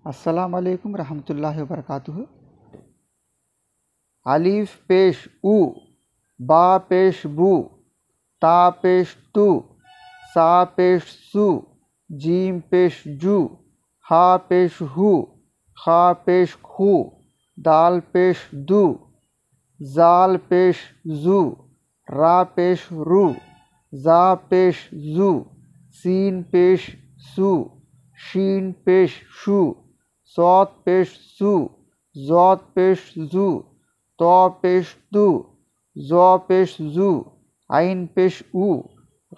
अस्सलाम वालेकुम रहमतुल्लाहि व बरकातुहू। अलिफ पेश उ, बा पेश बु, ता पेश तु, सा पेश सु, जीम पेश जू, हा पेश हु, खा पेश खु, दाल पेश दु, जाल पेश जू, रा पेश रु, जा पेश जू, सीन पेश सु, शीन पेश शु, सौत पेश सु, जौत पेश जू, तो पेश दु, जौ पेश जू, आइन पेश उ,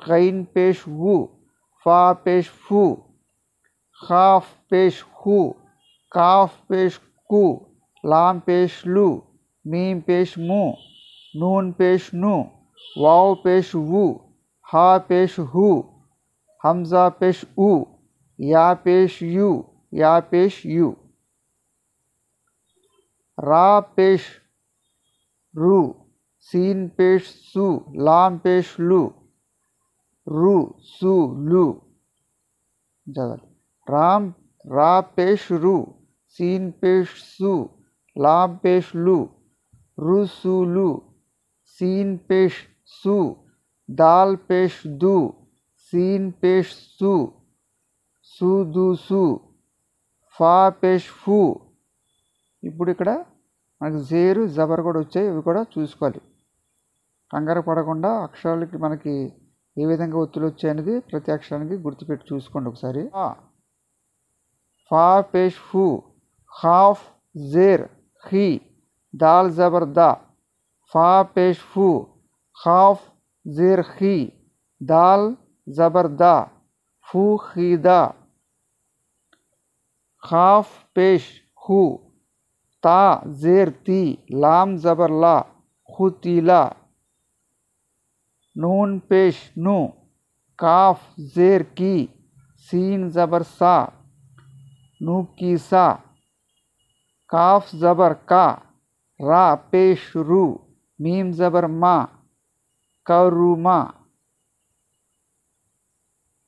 गैन पेश वु, फा पेश फु, खाफ पेश खु, काफ पेश कु, लाम पेश लु, मीम पेश मु, नून पेश नु, वाव पेश वु, हा पेश हु, हमजा पेश उ, या पेश यु, या पेश यु, रा पेश रु, सीन पेश सु, लाम पेश लु, रु सु लु, राम रा पेश रु, सीन पेश सु, लाम पेश लु, रु सु लु, सीन पेश सु, दाल पेश दु, सीन पेश सु, సు దు సు, ఫా పేష్ ఫు. ఇప్పుడు ఇక్కడ మనకి జేరు జబర్ కూడా వచ్చాయి, ఇవి కూడా చూసుకోవాలి. కంగారు పడకుండా అక్షరాలకి మనకి ఏ విధంగా ఒత్తులు వచ్చాయనేది ప్రతి అక్షరానికి గుర్తుపెట్టి చూసుకోండి ఒకసారి. ఫా పేష్ ఫు, ఖాఫ్ జేర్ ఖి, దాల్ జబర్ దా, ఫా పేష్ ఫు, ఖాఫ్ జేర్ ఖి, దాల్ జబర్ దా, ఫు ఖీదా, खाफ पेश हु, ता जेर ती, लाम जबर ला, खुतीला, नून पेश नु, काफ जेर की, सीन जबर सा, नु की सा, काफ जबर का, रा पेश रु, मीम जबर मा, करुमा,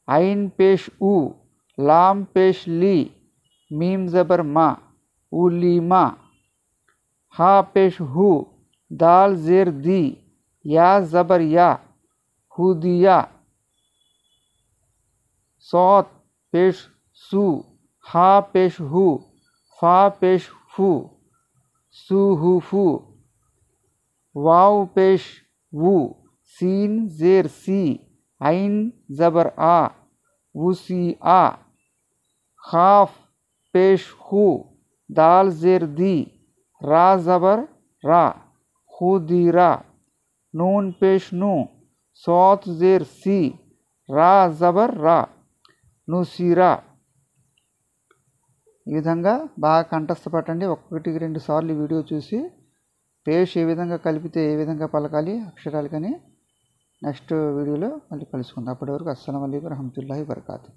आइन पेश उ, लाम पेश ली, मीम जबर मा, उलीमा, हा पेश हु, दाल जेर दी, या जबर या, हुदिया, सौत पेश सु, हा पेश हु, फा पेश फु, सुहु फु, वाव पेश वु, सीन जेर सी, आइन जबर आ, वुसी आ, खाफ पेश हु, दाल जेर दी, रा जबर रा, खुदीरा, नून पेश नु, सौत जेर सी, రా జబర్ రా, నుసిరా. ఈ విధంగా బాగా కంఠస్థ పట్టండి. ఒకటికి 2 సార్లు వీడియో చూసి పేష్ ఏ విధంగా కలిపితే ఏ విధంగా పలకాలి అక్షరాలు కానీ నెక్స్ట్ వీడియోలో మళ్ళీ కలుసుకుందాం. అప్పటి వరకు అస్సలాము అలైకుం వరహమతుల్లాహి వబరకాతుహు.